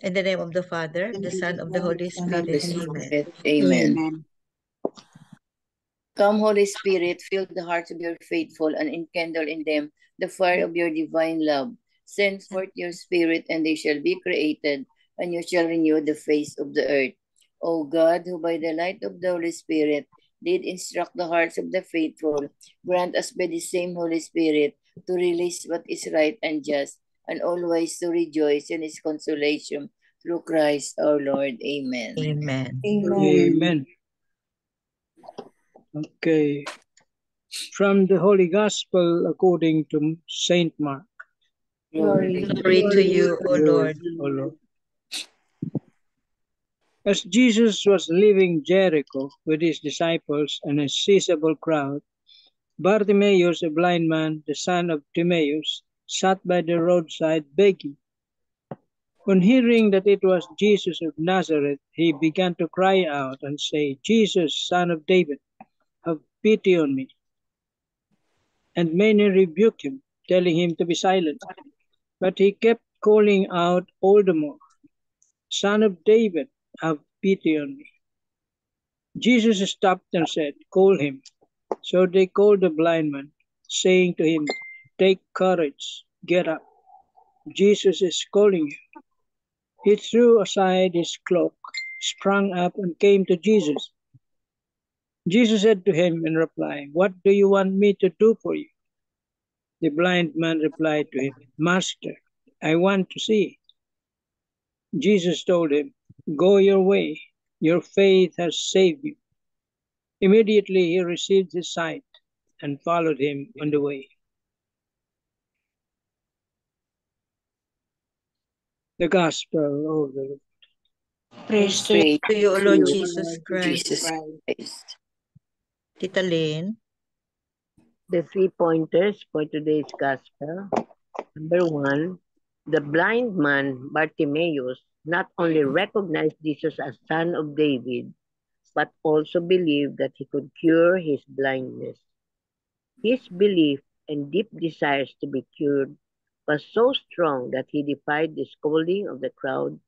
In the name of the Father, the Son, of the Holy Spirit. Amen. Amen. Come, Holy Spirit, fill the hearts of your faithful and enkindle in them the fire of your divine love. Send forth your Spirit, and they shall be created, and you shall renew the face of the earth. O God, who by the light of the Holy Spirit did instruct the hearts of the faithful, grant us by the same Holy Spirit to release what is right and just, and always to rejoice in his consolation through Christ our Lord. Amen. Amen. Amen. Okay. From the Holy Gospel according to Saint Mark. Glory to you, O Lord. O Lord. As Jesus was leaving Jericho with his disciples and a sizable crowd, Bartimaeus, a blind man, the son of Timaeus, sat by the roadside begging. On hearing that it was Jesus of Nazareth, he began to cry out and say, Jesus, son of David, have pity on me. And many rebuked him, telling him to be silent. But he kept calling out all the more, Son of David, have pity on me. Jesus stopped and said, Call him. So they called the blind man, saying to him, Take courage, get up. Jesus is calling you. He threw aside his cloak, sprang up, and came to Jesus. Jesus said to him in reply, What do you want me to do for you? The blind man replied to him, Master, I want to see. Jesus told him, Go your way, your faith has saved you. Immediately he received his sight and followed him on the way. The Gospel of the Lord. Praise to you, O Lord Jesus Christ. Jesus Christ. Tita Lynn. The 3 pointers for today's Gospel. Number 1, the blind man Bartimaeus not only recognized Jesus as Son of David, but also believed that he could cure his blindness. His belief and deep desires to be cured was so strong that he defied the scolding of the crowd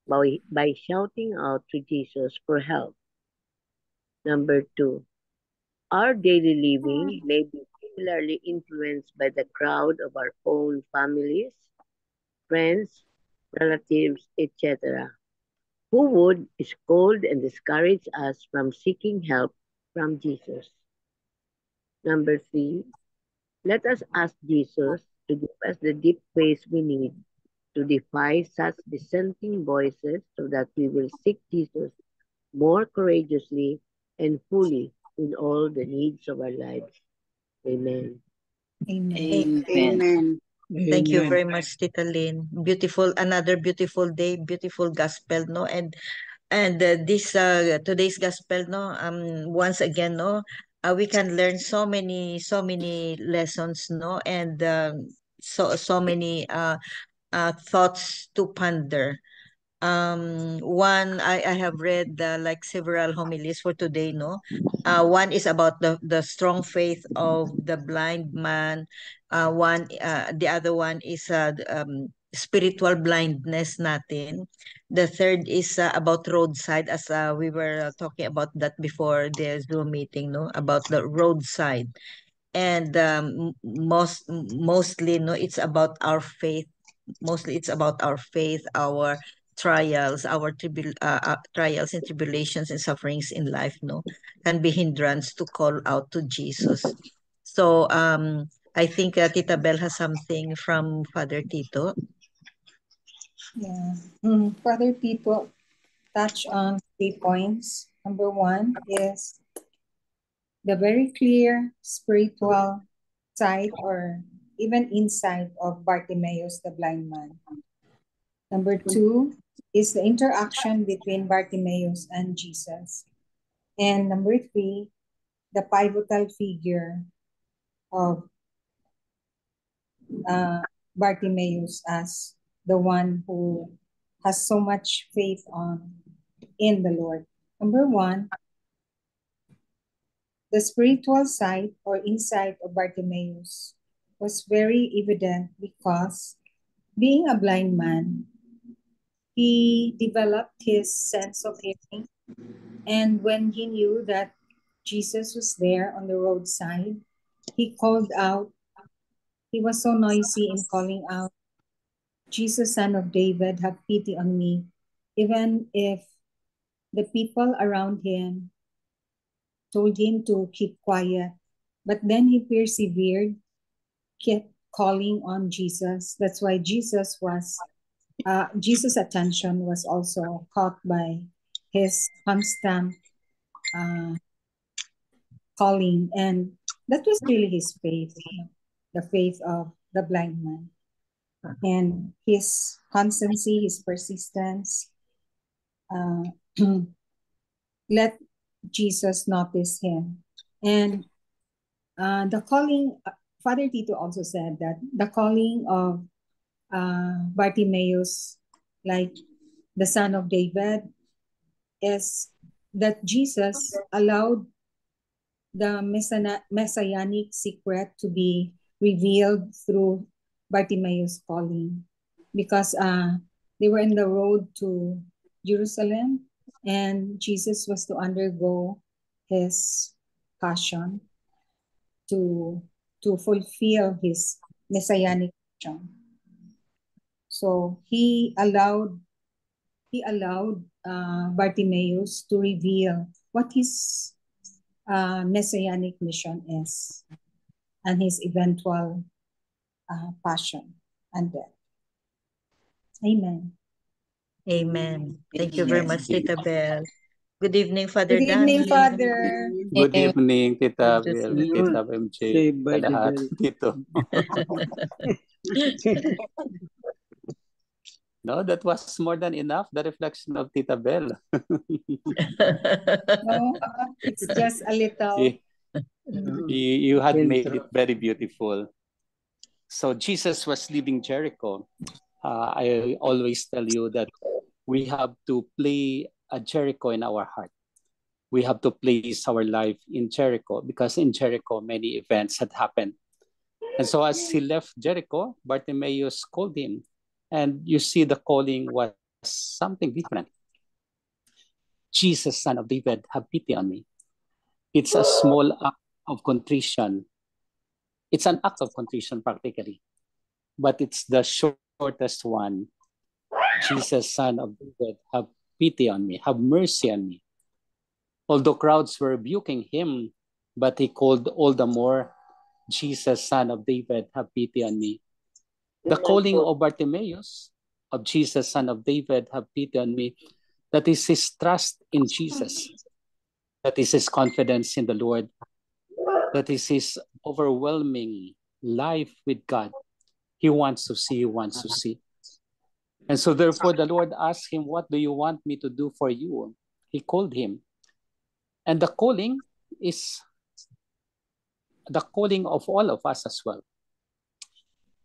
by shouting out to Jesus for help. Number 2, our daily living may be similarly influenced by the crowd of our own families, friends, relatives, etc., who would scold and discourage us from seeking help from Jesus. Number 3, let us ask Jesus to give us the deep faith we need to defy such dissenting voices so that we will seek Jesus more courageously and fully in all the needs of our lives. Amen. Amen. Amen. Thank you very much, Tita Lynn. Another beautiful day, beautiful gospel, no? And this today's gospel, no? Once again, no? We can learn so many lessons, no? And so many thoughts to ponder. One, I have read like several homilies for today, no? One is about the strong faith of the blind man. The other one is spiritual blindness natin. The third is about roadside, as we were talking about that before the Zoom meeting, no? About the roadside. And mostly, no, it's about our faith. Mostly it's about our faith, our trials, trials and tribulations and sufferings in life, no, can be hindrance to call out to Jesus. So I think Tita Bell has something from Father Tito. Yeah. Father Tito touch on 3 points. Number 1 is the very clear spiritual sight or even insight of Bartimaeus the blind man. Number 2 is the interaction between Bartimaeus and Jesus. And number 3, the pivotal figure of Bartimaeus as the one who has so much faith in the Lord. Number 1, the spiritual sight or insight of Bartimaeus was very evident because being a blind man, he developed his sense of hearing. And when he knew that Jesus was there on the roadside, he called out. He was so noisy in calling out, Jesus, Son of David, have pity on me. Even if the people around him told him to keep quiet, but then he persevered, kept calling on Jesus. That's why Jesus' attention was also caught by his constant calling, and that was really his faith, the faith of the blind man, and his constancy, his persistence, let Jesus notice him. And the calling, Father Tito also said that the calling of Bartimaeus, like the son of David, is that Jesus allowed the messianic secret to be revealed through Bartimaeus' calling, because they were in the road to Jerusalem, and Jesus was to undergo his passion to fulfill his messianic mission. So he allowed Bartimaeus to reveal what his messianic mission is, and his eventual passion and death. Amen. Amen. Thank you very much, Tita Bell. Good evening, Father Good evening, Danny. Father. Good evening, Tita Good to Bel, see you. Tita MJ, Saved by the lahat bell. dito. No, that was more than enough, the reflection of Tita Bel. No, it's just a little. You had made Intro. it very beautiful. So Jesus was leaving Jericho. I always tell you that we have to play a Jericho in our heart. We have to place our life in Jericho, because in Jericho, many events had happened. And so as he left Jericho, Bartimaeus called him. And you see the calling was something different. Jesus, Son of David, have pity on me. It's a small act of contrition. It's an act of contrition practically, but it's the shortest one. Jesus, Son of David, have pity on me, have mercy on me. Although crowds were rebuking him, but he called all the more, Jesus, Son of David, have pity on me. The calling of Bartimaeus, of Jesus, Son of David, have pity on me, that is his trust in Jesus. That is his confidence in the Lord. That is his overwhelming life with God. He wants to see, he wants to see. And so therefore the Lord asked him, what do you want me to do for you? He called him. And the calling is the calling of all of us as well.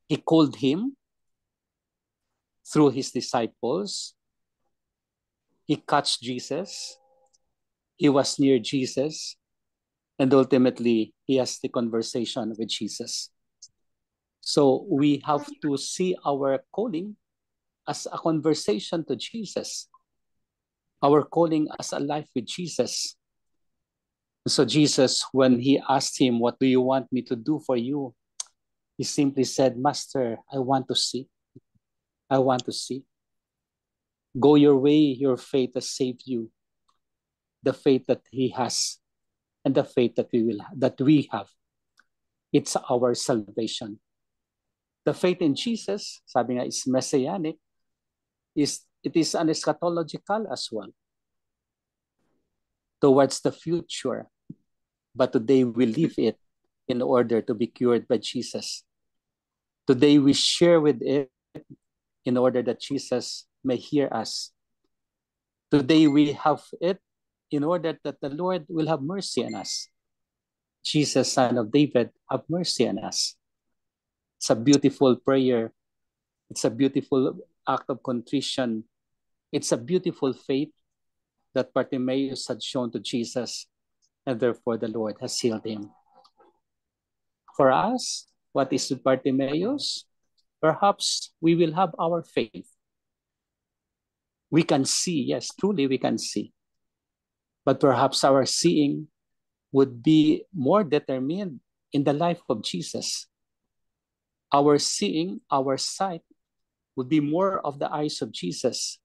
He called him through his disciples. He catched Jesus. He was near Jesus. And ultimately, he has the conversation with Jesus. So we have to see our calling as a conversation to Jesus. Our calling as a life with Jesus. So Jesus, when he asked him, what do you want me to do for you? He simply said, Master, I want to see. I want to see. Go your way, your faith has saved you. The faith that he has and the faith that we have. It's our salvation. The faith in Jesus, sabi nga, is messianic. It is an eschatological as well. Towards the future. But today we live it in order to be cured by Jesus. Today we share with it in order that Jesus may hear us. Today we have it in order that the Lord will have mercy on us. Jesus, Son of David, have mercy on us. It's a beautiful prayer. It's a beautiful act of contrition. It's a beautiful faith that Bartimaeus had shown to Jesus, and therefore the Lord has healed him. For us, what is with Bartimaeus? Perhaps we will have our faith. We can see, yes, truly we can see. But perhaps our seeing would be more determined in the life of Jesus. Our seeing, our sight would be more of the eyes of Jesus.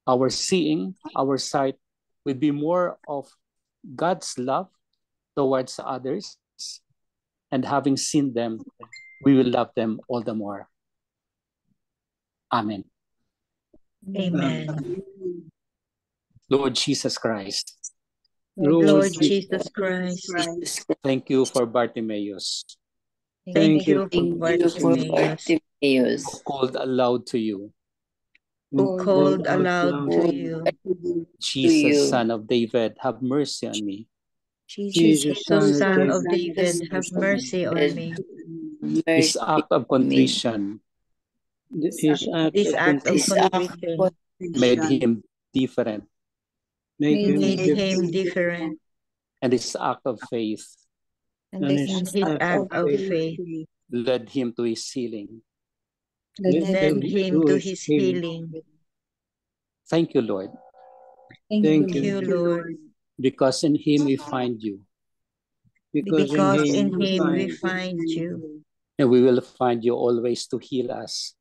Our seeing, our sight would be more of God's love towards others. And having seen them, we will love them all the more. Amen. Amen. Lord Jesus Christ, Lord Jesus Christ, thank you for Bartimaeus, thank you for Thank you for Bartimaeus, Bartimaeus, who called aloud to you, who called aloud to you, Jesus, Son of David, have mercy on me. Jesus, Son of David, have mercy on me. This act of contrition His act This of act of contrition contrition made him different, made him made him different, different, and this act of faith and his act of faith led him to his healing. led him to his healing. Thank you, Lord, Thank Thank you, you, Lord, because in him we find you, because because in in him we find, find you, and we will find you always to heal us.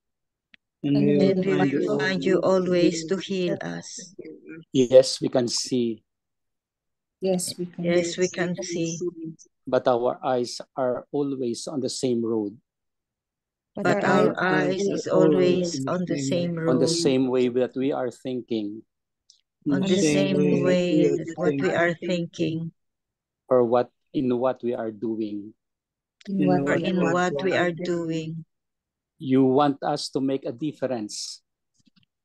and we will and we find will find you always to heal us. Yes, we can see, Yes, we can. Yes, we can see, but our eyes are always on the same road, but our eyes is always on the same on the road, same way that we are thinking, on the same way that what we are thinking, or in what we are doing. or in what we are doing. You want us to make a difference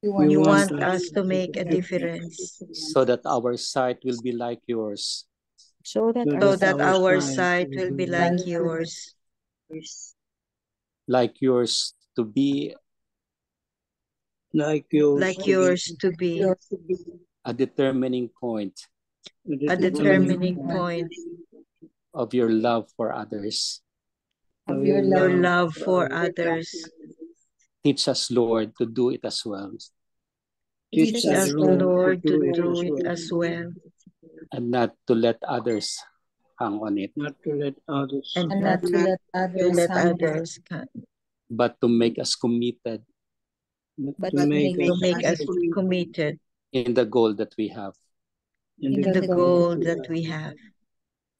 You want us to make a difference so that our sight will be like yours, so that our sight will be like yours, to be like yours, like yours to be a determining point a determining point of your love for others. Of your love for others. Teach us, Lord, to do it as well, Teach us, Lord, to do it as well, and not to let others hang on it, not to let others, and and not not to let to others let harm others but to make us committed but to make to make us committed in the goal that we have. in the goal that we have.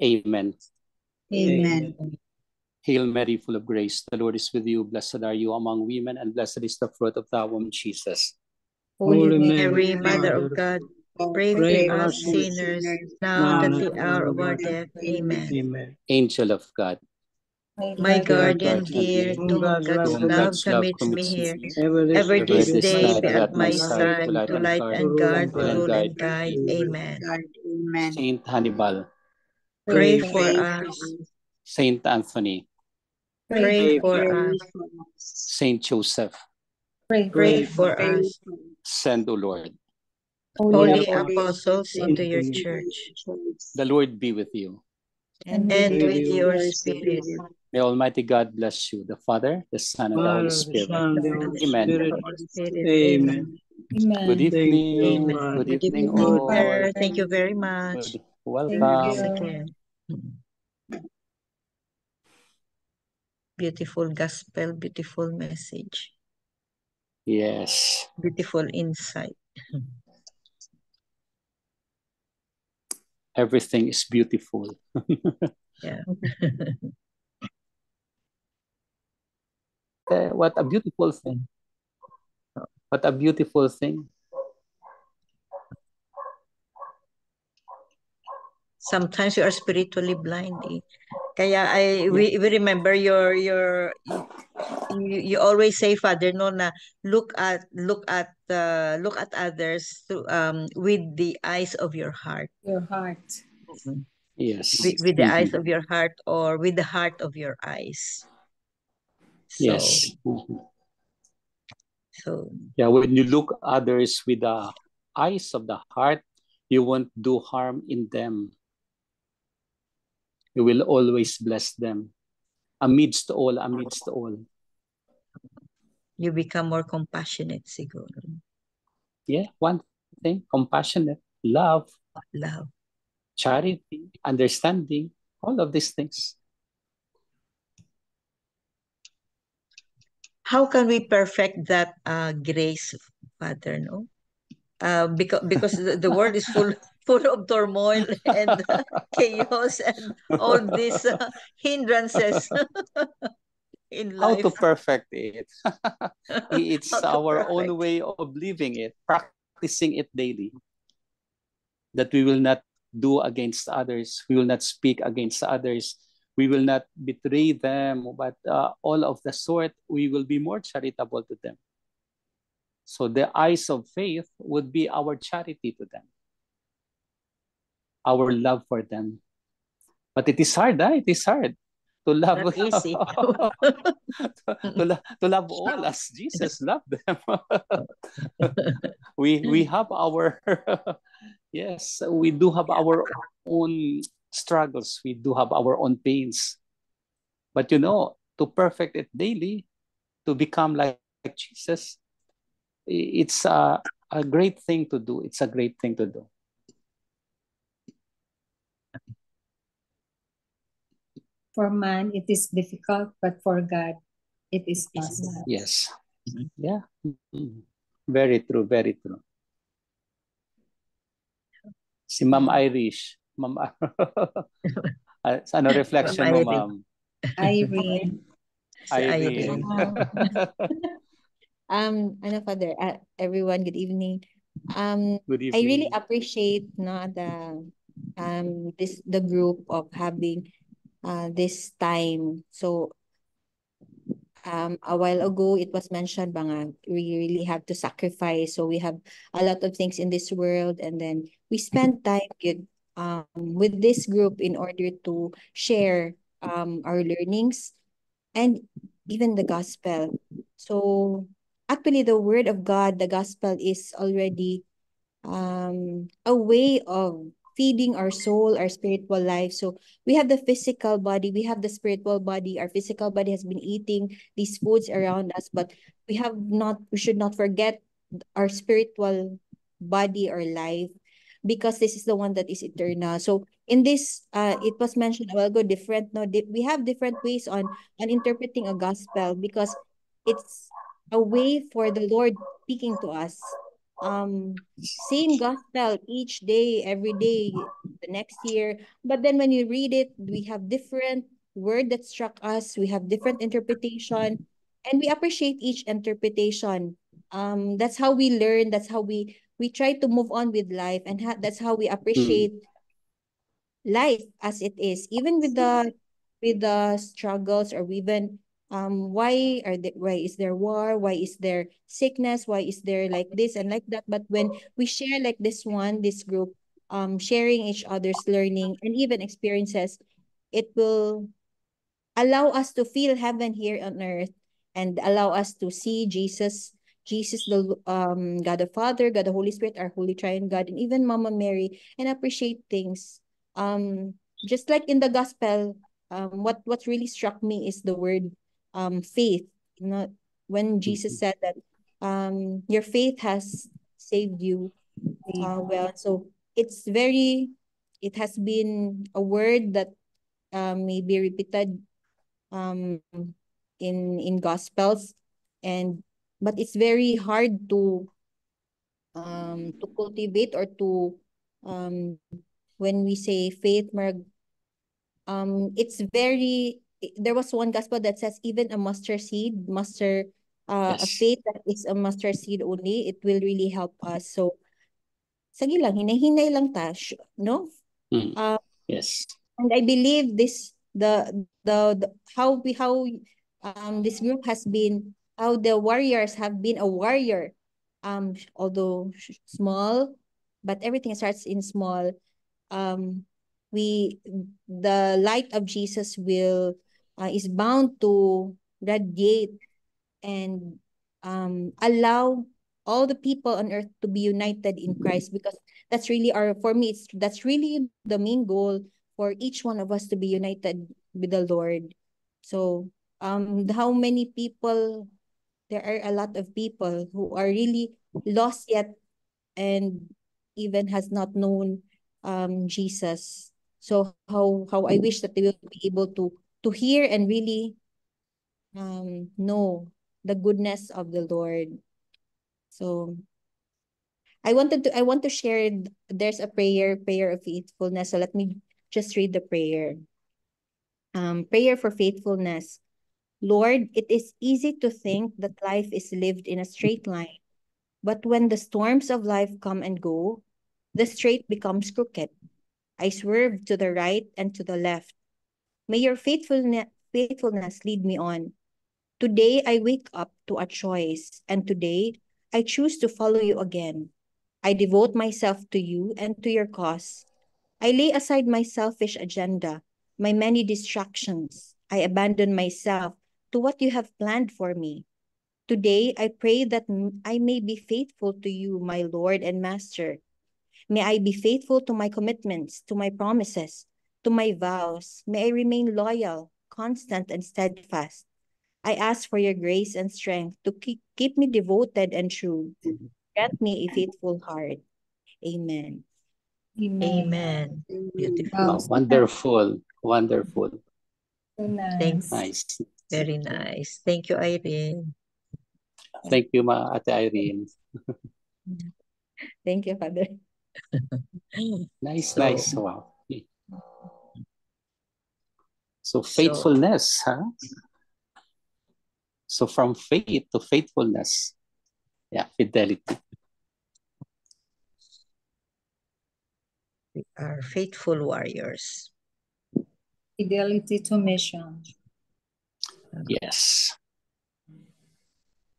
Amen. Amen. Hail Mary, full of grace, the Lord is with you. Blessed are you among women, and blessed is the fruit of thy womb, Jesus. Holy Mary, Mary, Mother of God, pray for us sinners, now and at the hour of our death. Amen. Amen. Angel of God, My guardian guardian dear, dear, to whom God's God's love love God's love commits me commits here, me. ever this Ever this day night, be at my side, to light and guard, to rule and guide. Amen. Saint Hannibal, Pray for us. Saint Anthony, Pray for us. Saint Joseph, Pray for us. send, O Lord. Holy apostles into your church, The Lord be with you. and with your spirit. May Almighty God bless you, the Father, the Son, and the Holy Father, the Spirit. Son, the And Holy Amen. Spirit. Holy Spirit. Amen. Amen. Good Thank you, evening. Amen. Father. Good evening, Evening, all. sir. Thank you very much. Welcome. Once again. Beautiful gospel, beautiful message, Yes. beautiful insight. Everything is beautiful. Yeah. What a beautiful thing. What a beautiful thing. Sometimes you are spiritually blind. Eh. Kaya we remember you always say, Father, no, na look at others with the eyes of your heart. Your heart. Yes. With the eyes of your heart, or with the heart of your eyes. So, Yes. So yeah, when you look others with the eyes of the heart, you won't do harm in them. You will always bless them. Amidst all. You become more compassionate, siguro. one thing, compassionate, love, Love. charity, understanding, all of these things. How can we perfect that grace, Father, no? Because the world is full of turmoil and chaos and all these hindrances in How to life. perfect it? It's How to our own perfect. way of living it, practicing it daily. That we will not do against others, we will not speak against others, we will not betray them, but all of the sort, we will be more charitable to them. So the eyes of faith would be our charity to them, our love for them. But it is hard, it is hard to love Not easy. to love all as Jesus loved them. we have our yes, we do have our own struggles, we do have our own pains. But to perfect it daily, to become like Jesus, it's a great thing to do. It's a great thing to do. For man, it is difficult, but for God, it is possible. Yes. Yeah. Very true, very true. Si Ma'am Irish. Ma'am, ano reflection mo, Ma'am? Irene. Irene. Father, everyone, good evening. Good evening. I really appreciate the group of having this time. So a while ago it was mentioned bang we really have to sacrifice. So we have a lot of things in this world, and then we spend time with this group in order to share our learnings and even the gospel. So actually the word of God, the gospel, is already a way of feeding our soul, our spiritual life. So we have the physical body, we have the spiritual body. Our physical body has been eating these foods around us, but we should not forget our spiritual body or life, because this is the one that is eternal. So in this, it was mentioned a while ago, we have different ways on interpreting a gospel, because it's a way for the Lord speaking to us. Same gospel each day, every day, the next year. But then when you read it, we have different word that struck us. We have different interpretation, and we appreciate each interpretation. That's how we learn. That's how we try to move on with life, and that's how we appreciate life as it is, even with the struggles, or even why is there war, why is there sickness, why is there like this and like that. But when we share like this group, sharing each other's learning and even experiences, it will allow us to feel heaven here on earth, and allow us to see Jesus, the God the Father, God the Holy Spirit, our Holy Triune God, and even Mama Mary, and appreciate things. Just like in the gospel, what really struck me is the word faith. When Jesus said that your faith has saved you. So it has been a word that may be repeated um in gospels, but it's very hard to cultivate, or to um when we say faith, there was one gospel that says even a mustard seed, a Yes. faith that is a mustard seed only, it will really help us. So sige lang, hinay-hinay lang ta, no? Yes. And I believe how this group has been, how the warriors have been a warrior, although small, but everything starts in small. The light of Jesus is bound to radiate and allow all the people on earth to be united in Christ, because that's really the main goal for each one of us, to be united with the Lord. So how many people, there are a lot of people who are really lost, yet and even has not known Jesus. So how I wish that they will be able to hear and really know the goodness of the Lord. So I want to share, there's a prayer of faithfulness. So let me just read the prayer. Prayer for faithfulness. Lord, it is easy to think that life is lived in a straight line, but when the storms of life come and go, the straight becomes crooked. I swerve to the right and to the left. May your faithfulness lead me on. Today I wake up to a choice, and today I choose to follow you again. I devote myself to you and to your cause. I lay aside my selfish agenda, my many distractions. I abandon myself to what you have planned for me. Today, I pray that I may be faithful to you, my Lord and Master. May I be faithful to my commitments, to my promises, to my vows. May I remain loyal, constant, and steadfast. I ask for your grace and strength to keep me devoted and true. Grant me a faithful heart. Amen. Amen. Beautiful. Wow, Wonderful. Wonderful. so nice. Thanks. Nice. Very nice. Thank you, Irene. Thank you, Ate Irene. Thank you, Father. Nice, So- nice. Wow. So faithfulness, huh? So from faith to faithfulness. Yeah, fidelity. We are faithful warriors. Fidelity to mission. Yes.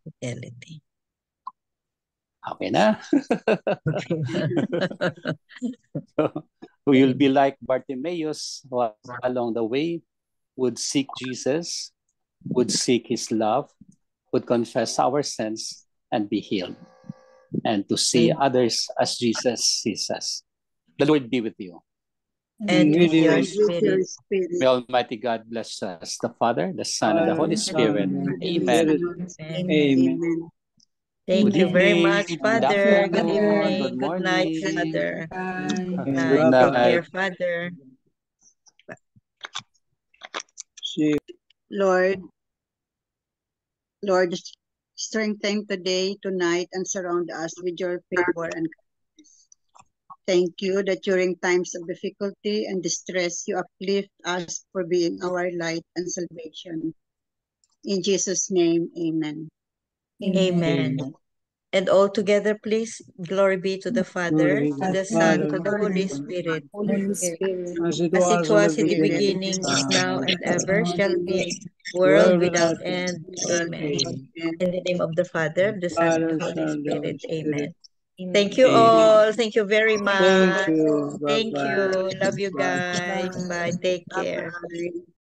Fidelity. Okay na. Okay. We will be like Bartimaeus, who along the way would seek Jesus, would seek his love, would confess our sins and be healed, and to see others as Jesus sees us. The Lord be with you. And with your with spirit. May Almighty God bless us, the Father, the Son, and the Holy Spirit. Amen. Amen. Thank Good you very evening. much, Good Father. Good afternoon. evening. Good Good night, morning. Father. Bye. Good Good night. Take afternoon. care, Father. See you. Lord, strengthen today, tonight, and surround us with your favor and kindness. Thank you that during times of difficulty and distress, you uplift us for being our light and salvation. In Jesus' name, amen. Amen. And all together, please, glory be to the Father, Glory to the to Son, Father, to the Holy Spirit, Holy Spirit. as it as it was in the beginning, beginning, is now, and ever shall be, world world without end. Amen. Amen. In the name of the Father, of the Son, and Father, the Holy Son, and the Spirit. Holy Amen. Amen. Thank you Amen. all. Thank you very much. Thank you. Thank Bye-bye. you. Love you Bye. guys. Bye. Take care. Bye.